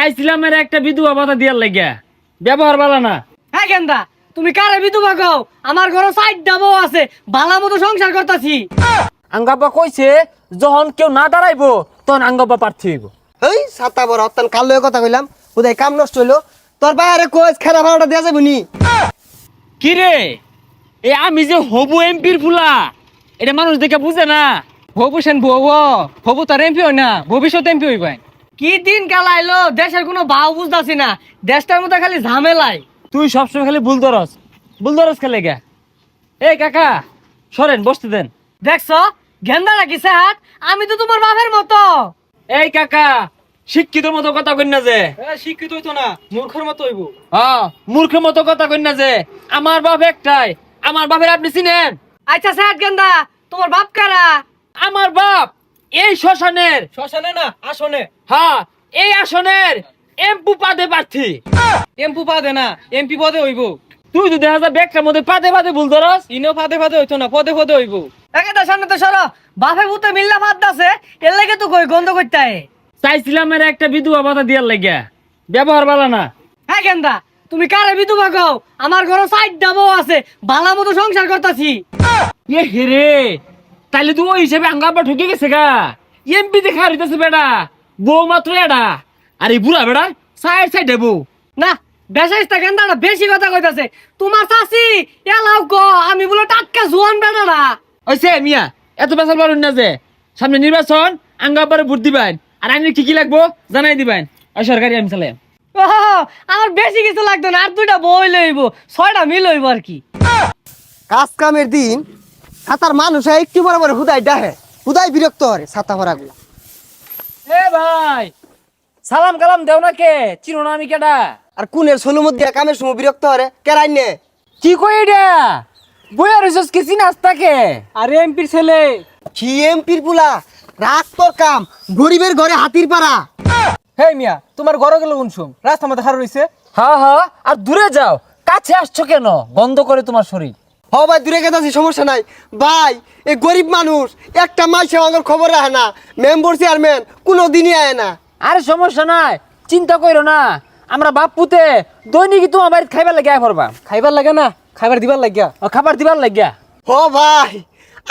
চাইছিলাম এর একটা বিধবা ভাতা দিয়ার লাগিয়া, ব্যবহার ভালো না। হ্যাঁ গেন্দা, তুমি কারে বিধবা কও? আমার ঘরে সাইড ডাবো আছে, ভালো মতো সংসার করতাছি। আঙ্গাব্বা কইছে যখন কেউ না দাঁড়াইবো তখন আঙ্গাব্বা প্রার্থী হইব। এই সাতা বড় অত্যান কাল লয়ে কথা কইলাম, উদয় কাম নষ্ট হইলো। তোর বাইরে কোচ খেলা ভাড়াটা দেওয়া যাবে নি? কি রে, এ আমি যে হবু এমপির ফুলা, এটা মানুষ দেখে বুঝে না। হবু সেন বউ, হবু তার এমপি হয় না, ভবিষ্যৎ এমপি হইবাই। কি দিন কাল আইলো, দেশের কোনো ভাও বুঝতাছি না, দেশটার মধ্যে খালি ঝামেলাই। তুই সবসময় খালি ভুল ধরস খেলে গা। এই কাকা সরেন, বসতে দেন। দেখছো গেন্দা নাকি হাত? আমি তো তোমার বাপের মতো। এই কাকা, শিক্ষিত মতো কথা কই না যে। শিক্ষিত হইতো না, মূর্খের মতো হইব। হ্যাঁ, মূর্খের মতো কথা কই না যে। আমার বাপ একটাই, আমার বাপের আপনি চিনেন? আচ্ছা সাত গেন্দা, তোমার বাপ কারা? আমার বাপ এই শ্মশানের, শ্মশানে না আসনে। হ্যাঁ এই আসনের এমপি পদে প্রার্থী। এমপি পদে না, এমপি পদে হইব। তুই তো দেখা যায় ব্যাগটার মধ্যে পাদে ভুল ধরস। ইনো ফাদে ফাদে হইতো না, পদে পদে হইব। একেটা সামনে তো সরো, বাপে ভূতে মিল্লা ফাদ দাসে, এর লাগে তো কই গন্ধ করতে হয়। চাইছিলাম এর একটা বিধবা ভাতা দিয়ার লাগিয়া, ব্যবহার ভালো না। হ্যাঁ গেন্দা, তুমি কারে বিধবা কও? আমার ঘরে সাইড ডাবো আছে, ভালো মতো সংসার করতাছি। এ হেরে, তাইলে তুই ওই হিসেবে আঙ্গাব্বা ঠকে গেছে গা। এমপি দেখা হইতেছে বেটা, বউ মাত্র এডা, আর এই বুড়া বেড়া সাইড বউ। না বেশাইস্তা গেন্দাটা বেশি কথা কইতাছে। তোমার চাচি এলাও গো, আমি বলে টাটকা জোয়ান বেটারা। ওইসে মিয়া, এত বেসাল পারুন না যে। সামনে নির্বাচন, আঙ্গাব্বারে ভোট দিবেন, আর আইনের কি কি লাগবো জানাই দিবেন। ওই সরকারি আমি চালাই। ও, আমার বেশি কিছু লাগতো না, আর দুইটা বই লইব, 6টা মিল হইব আর কি। কাজ কামের দিন সাতার মানুষ একটু বড় বড় হুদাই ডাহে, হুদাই বিরক্ত হরে ছাতা ভরা গুলা। এ ভাই, সালাম কালাম দেও না কে? চিনো না আমি কেডা? আর কুনের সোলো মধ্যে কামের সময় বিরক্ত হরে কেরাই নে। কি কই এটা? বইয়া রইছস কি চিনাস তাকে? আরে এমপির ছেলে। কি এমপির পুলা, রাগ তোর কাম, গরিবের ঘরে হাতির পাড়া। হে মিয়া, তোমার ঘরে গেল উনসুম, রাস্তা মধ্যে হার রইছে। হ্যাঁ হ্যাঁ, আর দূরে যাও, কাছে আসছো কেন? গন্ধ করে তোমার শরীর। হ ভাই দূরে গেছে সমস্যা নাই ভাই, এই গরিব মানুষ একটা মাসে আমার খবর রাখে না, মেম্বার চেয়ারম্যান কোনো দিনই আয় না। আরে সমস্যা নাই, চিন্তা কইরো না। আমরা বাপ পুতে দৈনিক তোমার বাড়িতে খাইবার লাগিয়া পড়বা। খাইবার লাগে না, খাইবার দিবার লাগিয়া। ও খাবার দিবার লাগিয়া। হ ভাই,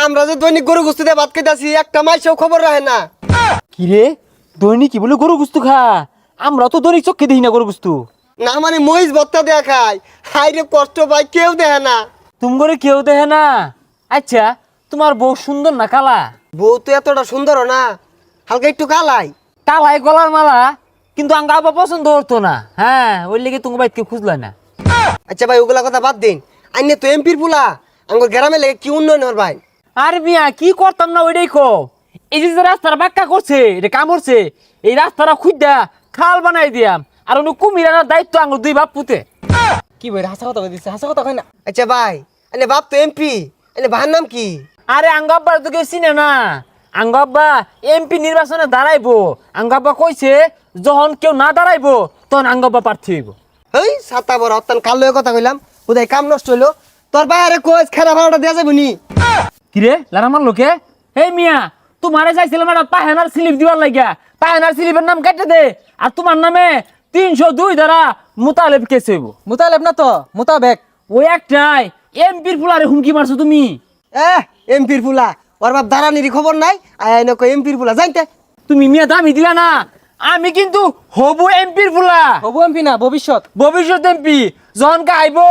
আমরা যে দৈনিক গরু গুস্তি দিয়ে ভাত খাইতেছি, একটা মাসেও খবর রাখে না। কি রে, দৈনিক কি বলে গরু গুস্তু খা? আমরা তো দৈনিক চোখে দেখি না গরু গুস্তু। না মানে মহিষ ভত্তা দেয়া খায়, হাই রে কষ্ট ভাই, কেউ দেখে না। তুমি করে কেউ দেখে না? আচ্ছা, তোমার বউ সুন্দর না কালা? বউ তো এতটা সুন্দর না, হালকা একটু কালাই। কালাই গলার মালা, কিন্তু আঙ্গা আবার পছন্দ হতো না। হ্যাঁ, ওই লেগে তুমি বাইক খুঁজলা না। আচ্ছা ভাই ওগুলা কথা বাদ দিন, আইনে তো এমপির পুলা, আমার গ্রামে লেগে কি উন্নয়ন হর ভাই? আর মিয়া কি করতাম না ওইটাই কো। এই যে রাস্তাটা বাক্কা করছে, এটা কাম করছে, এই রাস্তাটা খুঁজা খাল বানাই দিয়াম, আর অন্য কুমির আনার দায়িত্ব আঙ্গুর দুই বাপ পুতে। কি বই হাসা কথা কইছে, হাসা কথা কই না। আচ্ছা ভাই, আইনে বাপ তো এমপি, আইনে ভাইয়ের নাম কি? আরে আঙ্গাব্বা তো কেউ চিনে না। আঙ্গাব্বা এমপি নির্বাচনে দাঁড়াইবো। আঙ্গাব্বা কইছে যখন কেউ না দাঁড়াইবো তখন আঙ্গাব্বা প্রার্থী হইব। এই সাতা বড় অত্যান কাল লয়ে কথা কইলাম, উদয় কাম নষ্ট হইলো। তোর বাইরে কোচ খেলা ভাড়াটা দেওয়া যাবে নি? কিরে লারামার লোকে, এই মিয়া তোমারে চাইছিলাম একটা পাহেনার স্লিপ দিবার লাগিয়া, পাহেনার স্লিপের নাম কেটে দে, আর তোমার নামে 302 দ্বারা মোতালেব কেস হইব। মুতালেব না তো, মুতাবেক। ওই একটাই এমপির ফুলারে হুমকি মারছো তুমি। এমপির পুলা, ওর বাপ দাঁড়ানির খবর নাই, আয় নকো এমপির পুলা জানতে। তুমি মিয়া দামি দিলা না। আমি কিন্তু হবু এমপির ফুলা, হবু এমপি না, ভবিষ্যৎ। ভবিষ্যৎ এমপি। যখন আইবো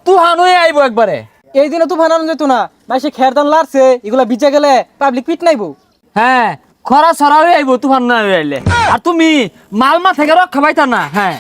তুহান হয়ে আইবো একবারে। এই দিনে তো বানানো যেত না, মাসে খেরদান লারছে, এগুলা বিচে গেলে পাবলিক পিট নাইবো। হ্যাঁ, খরা ছড়া হয়ে আইবো তুফান না হয়ে আইলে। আর তুমি মালমা থেকে রক্ষা পাইতা না। হ্যাঁ।